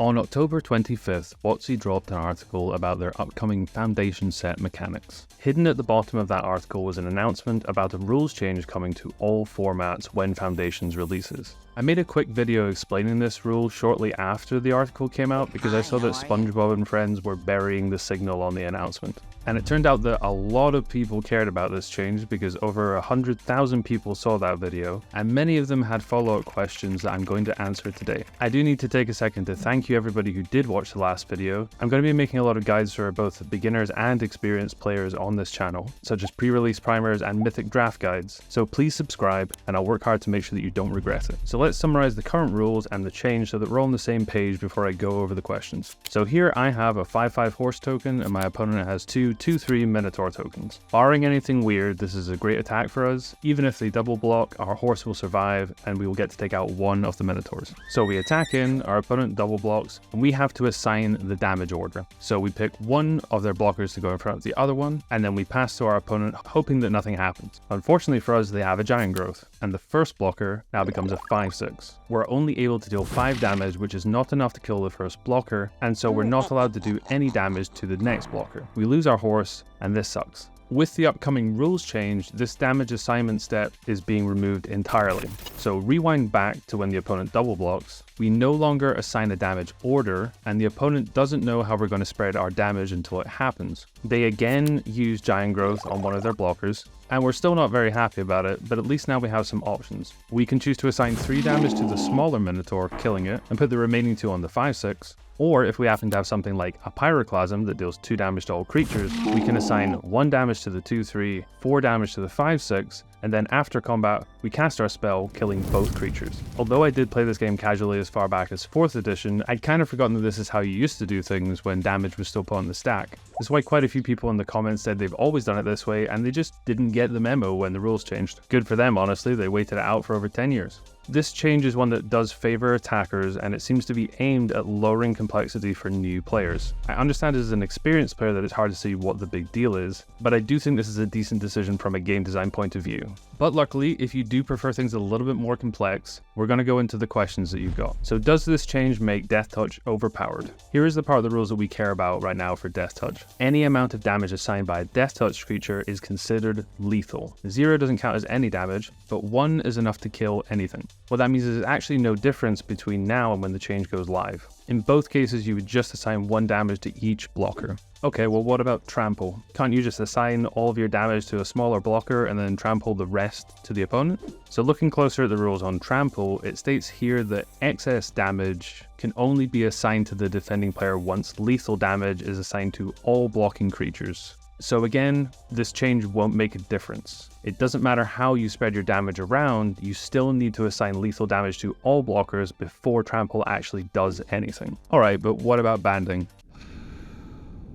On October 25th, WotC dropped an article about their upcoming Foundation set mechanics. Hidden at the bottom of that article was an announcement about a rules change coming to all formats when Foundations releases. I made a quick video explaining this rule shortly after the article came out because I saw that SpongeBob and friends were burying the signal on the announcement. And it turned out that a lot of people cared about this change because over 100,000 people saw that video, and many of them had follow-up questions that I'm going to answer today. I do need to take a second to thank you everybody who did watch the last video. I'm going to be making a lot of guides for both beginners and experienced players on this channel, such as pre-release primers and mythic draft guides, so please subscribe and I'll work hard to make sure that you don't regret it. So let's summarize the current rules and the change so that we're all on the same page before I go over the questions. So here I have a 5/5 horse token and my opponent has two 2/3 Minotaur tokens. Barring anything weird, this is a great attack for us. Even if they double block, our horse will survive and we will get to take out one of the Minotaurs. So we attack in, our opponent double blocks, and we have to assign the damage order. So we pick one of their blockers to go in front of the other one, and then we pass to our opponent hoping that nothing happens. Unfortunately for us, they have a giant growth, and the first blocker now becomes a 5/6. We're only able to deal 5 damage, which is not enough to kill the first blocker, and so we're not allowed to do any damage to the next blocker. We lose our horse, and this sucks. With the upcoming rules change, this damage assignment step is being removed entirely. So rewind back to when the opponent double blocks, we no longer assign a damage order, and the opponent doesn't know how we're going to spread our damage until it happens. They again use giant growth on one of their blockers, and we're still not very happy about it, but at least now we have some options. We can choose to assign 3 damage to the smaller Minotaur, killing it, and put the remaining 2 on the 5/6. Or if we happen to have something like a Pyroclasm that deals 2 damage to all creatures, we can assign 1 damage to the 2/3, 4 damage to the 5/6, and then after combat, we cast our spell, killing both creatures. Although I did play this game casually as far back as 4th edition, I'd kind of forgotten that this is how you used to do things when damage was still put on the stack. That's why quite a few people in the comments said they've always done it this way, and they just didn't get the memo when the rules changed. Good for them, honestly, they waited it out for over 10 years. This change is one that does favor attackers, and it seems to be aimed at lowering complexity for new players. I understand as an experienced player that it's hard to see what the big deal is, but I do think this is a decent decision from a game design point of view. But luckily, if you do prefer things a little bit more complex, we're going to go into the questions that you've got. So does this change make Deathtouch overpowered? Here is the part of the rules that we care about right now for Deathtouch. Any amount of damage assigned by a Deathtouch creature is considered lethal. 0 doesn't count as any damage, but 1 is enough to kill anything. What that means is there's actually no difference between now and when the change goes live. In both cases, you would just assign 1 damage to each blocker. Okay, well what about Trample? Can't you just assign all of your damage to a smaller blocker and then trample the rest to the opponent? So looking closer at the rules on Trample, it states here that excess damage can only be assigned to the defending player once lethal damage is assigned to all blocking creatures. So again, this change won't make a difference. It doesn't matter how you spread your damage around, you still need to assign lethal damage to all blockers before Trample actually does anything. Alright, but what about banding?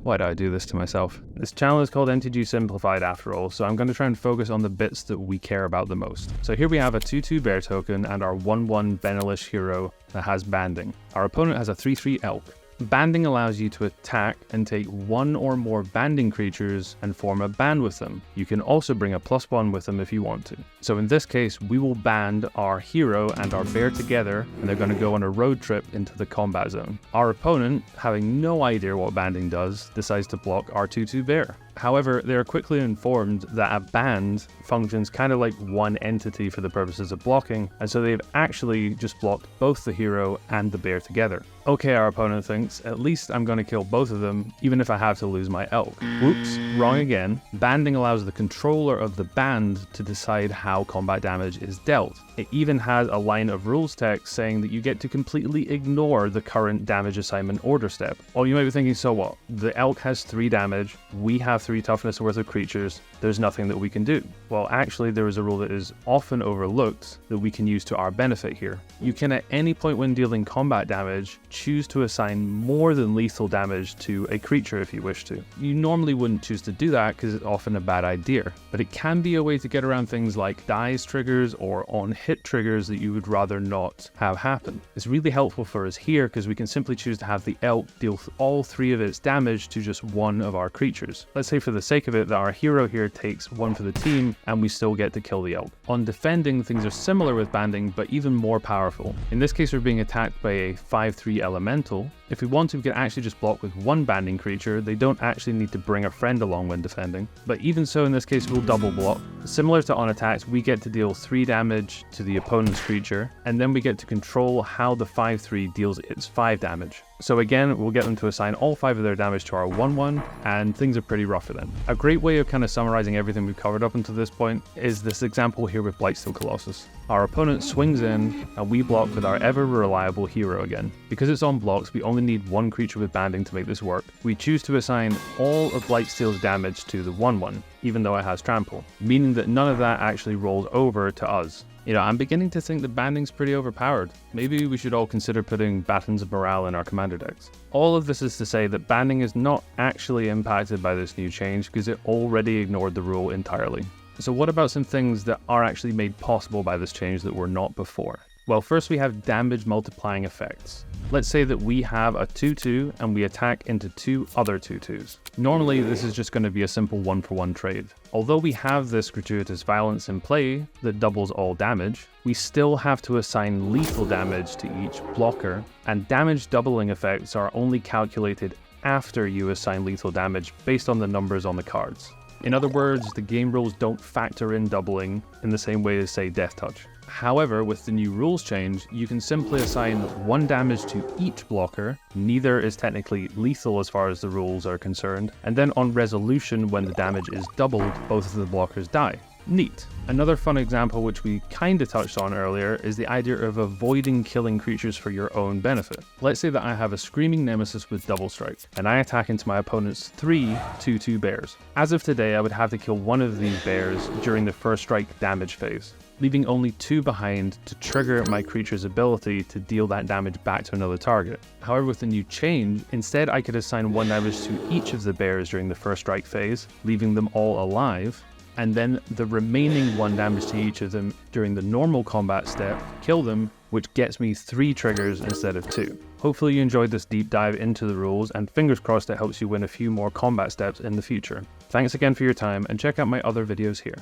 Why do I do this to myself? This channel is called MTG Simplified after all, so I'm going to try and focus on the bits that we care about the most. So here we have a 2/2 bear token and our 1/1 Benelish hero that has banding. Our opponent has a 3/3 elk. Banding allows you to attack and take 1 or more banding creatures and form a band with them. You can also bring a +1 with them if you want to. So in this case, we will band our hero and our bear together, and they're going to go on a road trip into the combat zone. Our opponent, having no idea what banding does, decides to block our 2/2 bear. However, they are quickly informed that a band functions kind of like one entity for the purposes of blocking, and so they've actually just blocked both the hero and the bear together. Okay, our opponent thinks, at least I'm going to kill both of them, even if I have to lose my elk. Whoops, wrong again. Banding allows the controller of the band to decide how combat damage is dealt. It even has a line of rules text saying that you get to completely ignore the current damage assignment order step. Or you might be thinking, so what? The elk has 3 damage, we have 3 toughness worth of creatures, there's nothing that we can do. Well, actually there is a rule that is often overlooked that we can use to our benefit here. You can at any point when dealing combat damage, choose to assign more than lethal damage to a creature if you wish to. You normally wouldn't choose to do that because it's often a bad idea, but it can be a way to get around things like dies triggers or on hit triggers that you would rather not have happen. It's really helpful for us here because we can simply choose to have the elk deal all 3 of its damage to just 1 of our creatures. Let's say for the sake of it that our hero here takes one for the team, and we still get to kill the elk. On defending, things are similar with banding, but even more powerful. In this case, we're being attacked by a 5/3 elemental. If we want to, we can actually just block with one banding creature. They don't actually need to bring a friend along when defending. But even so, in this case, we'll double block. Similar to on attacks, we get to deal 3 damage to the opponent's creature, and then we get to control how the 5/3 deals its 5 damage. So again, we'll get them to assign all 5 of their damage to our 1/1, and things are pretty rough for them. A great way of kind of summarizing everything we've covered up until this point is this example here with Blightsteel Colossus. Our opponent swings in, and we block with our ever-reliable hero again. Because it's on blocks, we only need 1 creature with banding to make this work. We choose to assign all of Blightsteel's damage to the 1/1, even though it has Trample, meaning that none of that actually rolls over to us. You know, I'm beginning to think that banding's pretty overpowered. Maybe we should all consider putting Batons of Morale in our commander decks. All of this is to say that banding is not actually impacted by this new change because it already ignored the rule entirely. So what about some things that are actually made possible by this change that were not before? Well, first we have damage multiplying effects. Let's say that we have a 2/2 and we attack into 2 other 2/2s. Normally this is just going to be a simple 1-for-1 trade. Although we have this gratuitous violence in play that doubles all damage, we still have to assign lethal damage to each blocker, and damage doubling effects are only calculated after you assign lethal damage based on the numbers on the cards. In other words, the game rules don't factor in doubling in the same way as, say, Deathtouch. However, with the new rules change, you can simply assign 1 damage to each blocker. Neither is technically lethal as far as the rules are concerned, and then on resolution, when the damage is doubled, both of the blockers die. Neat. Another fun example, which we kinda touched on earlier, is the idea of avoiding killing creatures for your own benefit. Let's say that I have a Screaming Nemesis with Double Strike, and I attack into my opponent's 3 2/2 bears. As of today, I would have to kill one of these bears during the first strike damage phase, leaving only 2 behind to trigger my creature's ability to deal that damage back to another target. However, with the new change, instead I could assign 1 damage to each of the bears during the first strike phase, leaving them all alive, and then the remaining 1 damage to each of them during the normal combat step, kill them, which gets me 3 triggers instead of 2. Hopefully you enjoyed this deep dive into the rules, and fingers crossed it helps you win a few more combat steps in the future. Thanks again for your time, and check out my other videos here.